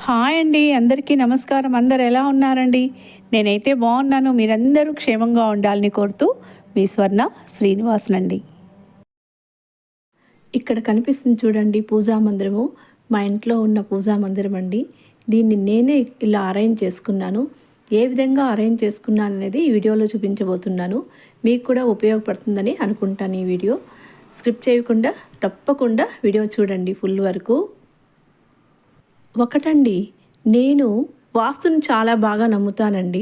Hi అండి, అందరికీ నమస్కారం. అందరు ఎలా ఉన్నారండి? నేనైతే బాగున్నాను. మీరందరూ క్షేమంగా ఉండాలని కోరుతూ మీ స్వర్ణ శ్రీనివాసనండి. ఇక్కడ కనిపిస్తుంది చూడండి పూజా మందిరము. మా ఇంట్లో ఉన్న పూజా మందిరం అండి. దీన్ని నేనే ఇలా అరేంజ్ చేసుకున్నాను. ఏ విధంగా అరేంజ్ చేసుకున్నాను అనేది ఈ వీడియోలో చూపించబోతున్నాను. మీకు కూడా ఉపయోగపడుతుందని అనుకుంటాను. ఈ వీడియో స్క్రిప్ట్ చేయకుండా తప్పకుండా వీడియో చూడండి ఫుల్ వరకు. ఒకటండి, నేను వాస్తుని చాలా బాగా నమ్ముతానండి.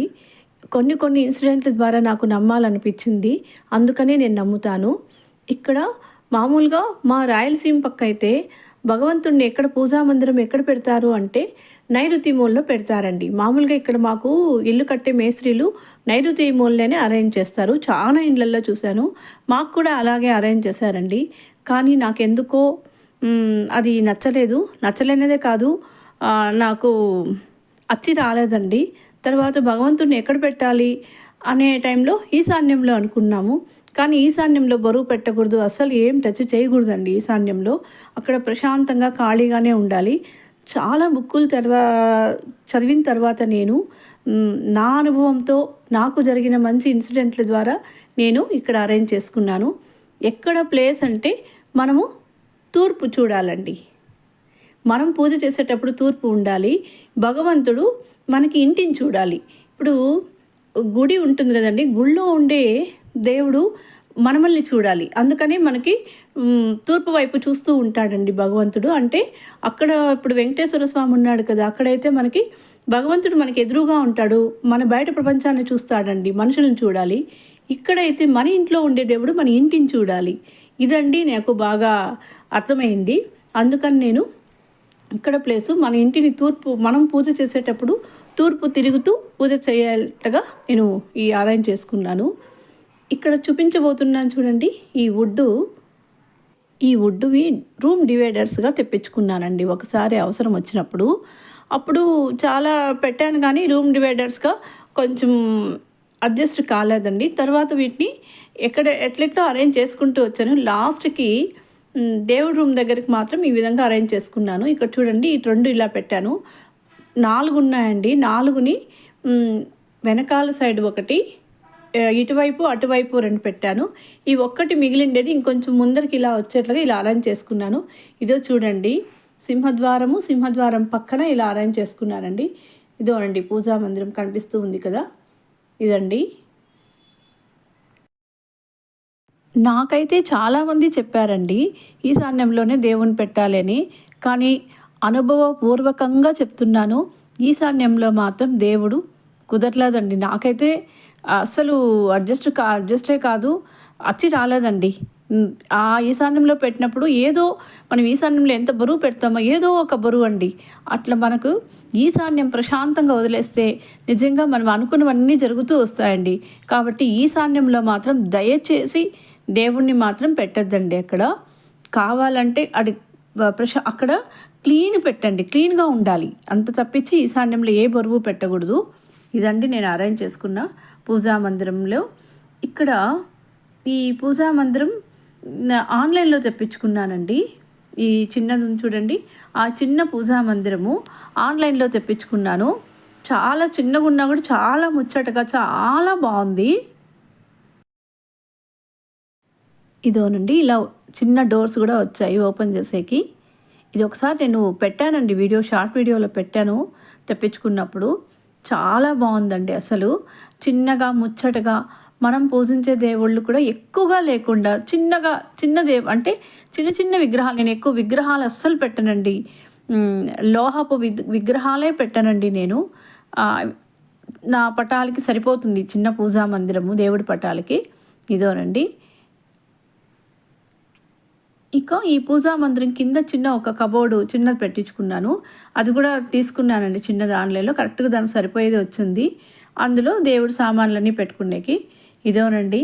కొన్ని ఇన్సిడెంట్ల ద్వారా నాకు నమ్మాలనిపించింది. అందుకనే నేను నమ్ముతాను. ఇక్కడ మామూలుగా మా రాయలసీమ పక్క అయితే భగవంతుడిని ఎక్కడ పూజా మందిరం ఎక్కడ పెడతారు అంటే నైరుతి మూలలో పెడతారండి. మామూలుగా ఇక్కడ మాకు ఇల్లు కట్టే మేస్త్రీలు నైరుతి మూలనే అరేంజ్ చేస్తారు. చాలా ఇండ్లల్లో చూశాను. మాకు కూడా అలాగే అరేంజ్ చేశారండి. కానీ నాకెందుకో అది నచ్చలేనిదే కాదు, నాకు అచ్చి రాలేదండి. తర్వాత భగవంతుడిని ఎక్కడ పెట్టాలి అనే టైంలో ఈశాన్యంలో అనుకున్నాము. కానీ ఈశాన్యంలో బరువు పెట్టకూడదు, అస్సలు ఏం టచ్ చేయకూడదండి ఈశాన్యంలో. అక్కడ ప్రశాంతంగా ఖాళీగానే ఉండాలి. చాలా బుక్కులు చదివిన తర్వాత నేను నా అనుభవంతో నాకు జరిగిన మంచి ఇన్సిడెంట్ల ద్వారా నేను ఇక్కడ అరేంజ్ చేసుకున్నాను. ఎక్కడ ప్లేస్ అంటే మనము తూర్పు చూడాలండి. మనం పూజ చేసేటప్పుడు తూర్పు ఉండాలి. భగవంతుడు మనకి ఇంటిని చూడాలి. ఇప్పుడు గుడి ఉంటుంది కదండి, గుళ్ళో ఉండే దేవుడు మనమల్ని చూడాలి. అందుకని మనకి తూర్పు వైపు చూస్తూ ఉంటాడండి భగవంతుడు. అంటే అక్కడ ఇప్పుడు వెంకటేశ్వర స్వామి ఉన్నాడు కదా, అక్కడైతే మనకి భగవంతుడు మనకి ఎదురుగా ఉంటాడు. మన బయట ప్రపంచాన్ని చూస్తాడండి, మనుషులను చూడాలి. ఇక్కడైతే మన ఇంట్లో ఉండే దేవుడు మన ఇంటిని చూడాలి. ఇదండి నాకు బాగా అర్థమైంది. అందుకని నేను ఇక్కడ ప్లేసు మన ఇంటిని తూర్పు, మనం పూజ చేసేటప్పుడు తూర్పు తిరుగుతూ పూజ చేయాలటగా నేను ఈ అరేంజ్ చేసుకున్నాను. ఇక్కడ చూపించబోతున్నాను చూడండి. ఈ వుడ్డువి రూమ్ డివైడర్స్గా తెప్పించుకున్నానండి ఒకసారి అవసరం వచ్చినప్పుడు. అప్పుడు చాలా పెట్టాను కానీ రూమ్ డివైడర్స్గా కొంచెం అడ్జస్ట్ కాలేదండి. తర్వాత వీటిని ఎట్లెట్లో అరేంజ్ చేసుకుంటూ వచ్చాను. లాస్ట్కి దేవుడి రూమ్ దగ్గరికి మాత్రం ఈ విధంగా అరేంజ్ చేసుకున్నాను. ఇక్కడ చూడండి, ఈ రెండు ఇలా పెట్టాను. 4 ఉన్నాయండి. 4ని వెనకాల సైడ్ ఒకటి, ఇటువైపు అటువైపు 2 పెట్టాను. ఈ ఒక్కటి మిగిలిండేది ఇంకొంచెం ముందరికి ఇలా వచ్చేట్లుగా ఇలా అరేంజ్ చేసుకున్నాను. ఇదో చూడండి, సింహద్వారం పక్కన ఇలా అరేంజ్ చేసుకున్నానండి. ఇదో అండి పూజా మందిరం కనిపిస్తూ ఉంది కదా, ఇదండి. నాకైతే చాలామంది చెప్పారండి ఈశాన్యంలోనే దేవుని పెట్టాలని. కానీ అనుభవపూర్వకంగా చెప్తున్నాను, ఈశాన్యంలో మాత్రం దేవుడు కుదరలేదండి. నాకైతే అస్సలు అడ్జస్టే కాదు, అచ్చి రాలేదండి. ఆ ఈశాన్యంలో పెట్టినప్పుడు ఏదో మనం ఈశాన్యంలో ఎంత బరువు పెడతామో ఏదో ఒక బరువు అండి. అట్లా మనకు ఈశాన్యం ప్రశాంతంగా వదిలేస్తే నిజంగా మనం అనుకున్నవన్నీ జరుగుతూ వస్తాయండి. కాబట్టి ఈశాన్యంలో మాత్రం దయచేసి దేవుణ్ణి మాత్రం పెట్టద్దండి. అక్కడ కావాలంటే అక్కడ క్లీన్ పెట్టండి, క్లీన్గా ఉండాలి. అంత తప్పించి ఈశాన్యంలో ఏ బరువు పెట్టకూడదు. ఇదండి నేను అరేంజ్ చేసుకున్న పూజా మందిరంలో. ఇక్కడ ఈ పూజా మందిరం ఆన్లైన్లో తెప్పించుకున్నానండి. ఈ చిన్నది చూడండి, ఆ చిన్న పూజా మందిరము ఆన్లైన్లో తెప్పించుకున్నాను. చాలా చిన్నగా ఉన్నా కూడా చాలా ముచ్చటగా చాలా బాగుంది. ఇదోనండి, ఇలా చిన్న డోర్స్ కూడా వచ్చాయి ఓపెన్ చేసేకి. ఇది ఒకసారి నేను పెట్టానండి షార్ట్ వీడియోలో పెట్టాను తెప్పించుకున్నప్పుడు. చాలా బాగుందండి. అసలు చిన్నగా ముచ్చటగా మనం పూజించే దేవుళ్ళు కూడా ఎక్కువగా లేకుండా చిన్న అంటే చిన్న విగ్రహాలు. నేను ఎక్కువ విగ్రహాలు అస్సలు పెట్టనండి, లోహపు విగ్రహాలే పెట్టనండి నేను. నా పటాలకి సరిపోతుంది చిన్న పూజా మందిరము దేవుడి పటాలకి. ఇదోనండి. ఇక ఈ పూజా మందిరం కింద చిన్న ఒక కబోర్డు చిన్నది పెట్టించుకున్నాను. అది కూడా తీసుకున్నానండి చిన్నది ఆన్లైన్లో. కరెక్ట్గా దానికి సరిపోయేది వచ్చింది. అందులో దేవుడి సామాన్లన్నీ పెట్టుకునేకి. ఇదోనండి,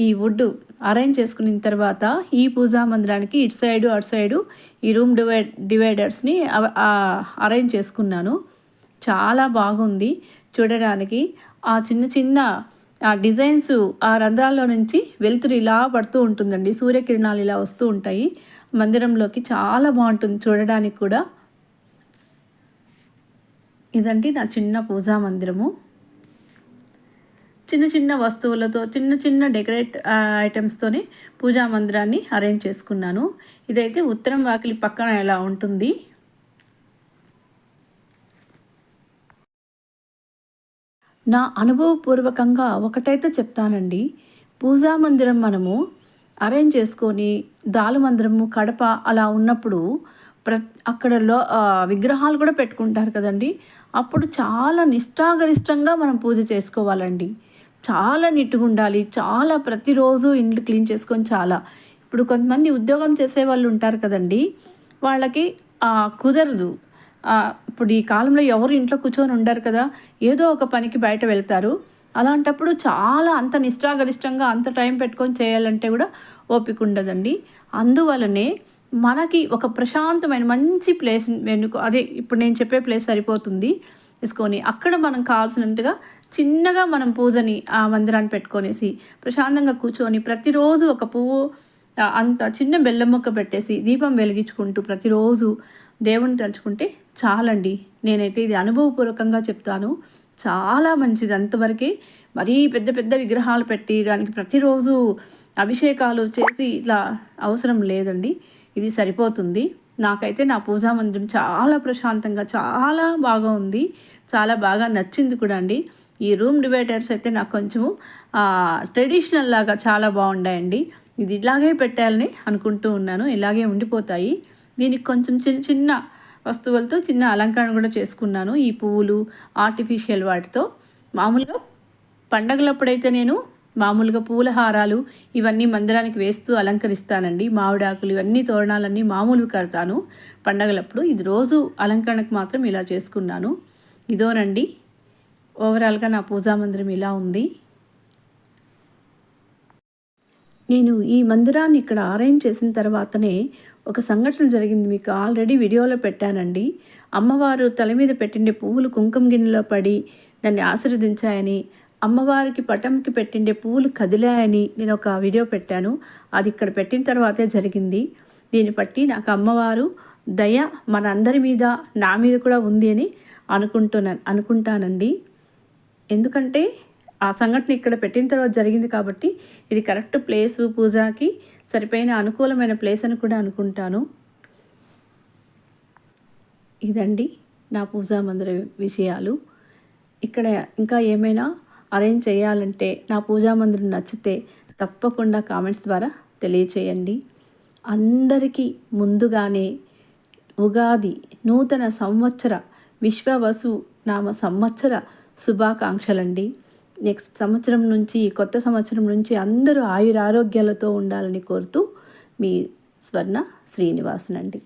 ఈ వుడ్ అరేంజ్ చేసుకున్న తర్వాత ఈ పూజా మందిరానికి ఇటు సైడు అటు సైడు ఈ రూమ్ డివైడర్స్ని అరేంజ్ చేసుకున్నాను. చాలా బాగుంది చూడడానికి. ఆ చిన్న ఆ డిజైన్స్, ఆ రంధ్రాల్లో నుంచి వెలుతురు ఇలా పడుతూ ఉంటుందండి. సూర్యకిరణాలు ఇలా వస్తూ ఉంటాయి మందిరంలోకి. చాలా బాగుంటుంది చూడడానికి కూడా. ఇదండి నా చిన్న పూజా మందిరము. చిన్న చిన్న వస్తువులతో చిన్న చిన్న డెకరేట్ ఐటమ్స్తోనే పూజా మందిరాన్ని అరేంజ్ చేసుకున్నాను. ఇదైతే ఉత్తరం వాకిలి పక్కన ఎలా ఉంటుంది. నా అనుభవపూర్వకంగా ఒకటైతే చెప్తానండి. పూజా మందిరం మనము అరేంజ్ చేసుకొని దాలు మందిరము కడప అలా ఉన్నప్పుడు అక్కడ విగ్రహాలు కూడా పెట్టుకుంటారు కదండి. అప్పుడు చాలా నిష్ఠాగరిష్టంగా మనం పూజ చేసుకోవాలండి. చాలా నీట్గా ఉండాలి. చాలా ప్రతిరోజు ఇండ్లు క్లీన్ చేసుకొని ఇప్పుడు కొంతమంది ఉద్యోగం చేసే వాళ్ళు ఉంటారు కదండి, వాళ్ళకి కుదరదు. ఇప్పుడు ఈ కాలంలో ఎవరు ఇంట్లో కూర్చొని ఉండరు కదా, ఏదో ఒక పనికి బయట వెళ్తారు. అలాంటప్పుడు చాలా అంత నిష్ఠాగరిష్టంగా అంత టైం పెట్టుకొని చేయాలంటే కూడా ఓపిక ఉండదండి. అందువలనే మనకి ఒక ప్రశాంతమైన మంచి ప్లేస్ అదే ఇప్పుడు నేను చెప్పే ప్లేస్ సరిపోతుంది తీసుకొని, అక్కడ మనం కావాల్సినట్టుగా చిన్నగా మనం పూజని ఆ మందిరాన్ని పెట్టుకొనేసి ప్రశాంతంగా కూర్చొని ప్రతిరోజు ఒక పువ్వు అంత చిన్న బెల్లం ముక్క పెట్టేసి దీపం వెలిగించుకుంటూ ప్రతిరోజు దేవుని తలుచుకుంటే చాలండి. నేనైతే ఇది అనుభవపూర్వకంగా చెప్తాను. చాలా మంచిది. అంతవరకే మరీ పెద్ద పెద్ద విగ్రహాలు పెట్టి దానికి ప్రతిరోజు అభిషేకాలు చేసి ఇట్లా అవసరం లేదండి. ఇది సరిపోతుంది. నాకైతే నా పూజా మందిరం చాలా ప్రశాంతంగా చాలా బాగా ఉంది. చాలా బాగా నచ్చింది కూడా అండి. ఈ రూమ్ డివైడర్స్ అయితే నాకు కొంచెము ట్రెడిషనల్ లాగా చాలా బాగుండాయండి. ఇది ఇలాగే పెట్టాలని అనుకుంటూ ఉన్నాను. ఇలాగే ఉండిపోతాయి. దీనికి కొంచెం చిన్న చిన్న వస్తువులతో చిన్న అలంకరణ కూడా చేసుకున్నాను. ఈ పువ్వులు ఆర్టిఫిషియల్ వాటితో. మామూలుగా పండగలప్పుడైతే నేను మామూలుగా పూల హారాలు ఇవన్నీ మందిరానికి వేస్తూ అలంకరిస్తానండి. మామిడాకులు ఇవన్నీ తోరణాలన్నీ మామూలుగా కడతాను పండగలప్పుడు. ఇది రోజు అలంకరణకు మాత్రం ఇలా చేసుకున్నాను. ఇదోనండి ఓవరాల్గా నా పూజా మందిరం ఇలా ఉంది. నేను ఈ మందిరాన్ని ఇక్కడ అరేంజ్ చేసిన తర్వాతనే ఒక సంఘటన జరిగింది. మీకు ఆల్రెడీ వీడియోలో పెట్టానండి. అమ్మవారు తల మీద పెట్టిండే పువ్వులు కుంకుమ గిన్నెలో పడి నన్ను ఆశీర్వదించాయని, అమ్మవారికి పటంకి పెట్టిండే పువ్వులు కదిలాయని నేను ఒక వీడియో పెట్టాను. అది ఇక్కడ పెట్టిన తర్వాతే జరిగింది. దీన్ని బట్టి నాకు అమ్మవారు దయ మనందరి మీద నా మీద కూడా ఉంది అని అనుకుంటానండి. ఎందుకంటే ఆ సంఘటన ఇక్కడ పెట్టిన తర్వాత జరిగింది కాబట్టి ఇది కరెక్ట్ ప్లేసు, పూజకి సరిపోయిన అనుకూలమైన ప్లేస్ అని కూడా అనుకుంటాను. ఇదండి నా పూజా మందిర విషయాలు. ఇక్కడ ఇంకా ఏమైనా అరేంజ్ చేయాలంటే నా పూజా మందిరం నచ్చితే తప్పకుండా కామెంట్స్ ద్వారా తెలియచేయండి. అందరికీ ముందుగానే ఉగాది నూతన సంవత్సర విశ్వవసు నామ సంవత్సర శుభాకాంక్షలండి. నెక్స్ట్ సంవత్సరం నుంచి, కొత్త సంవత్సరం నుంచి అందరూ ఆయురారోగ్యాలతో ఉండాలని కోరుతూ మీ స్వర్ణ శ్రీనివాసనండి.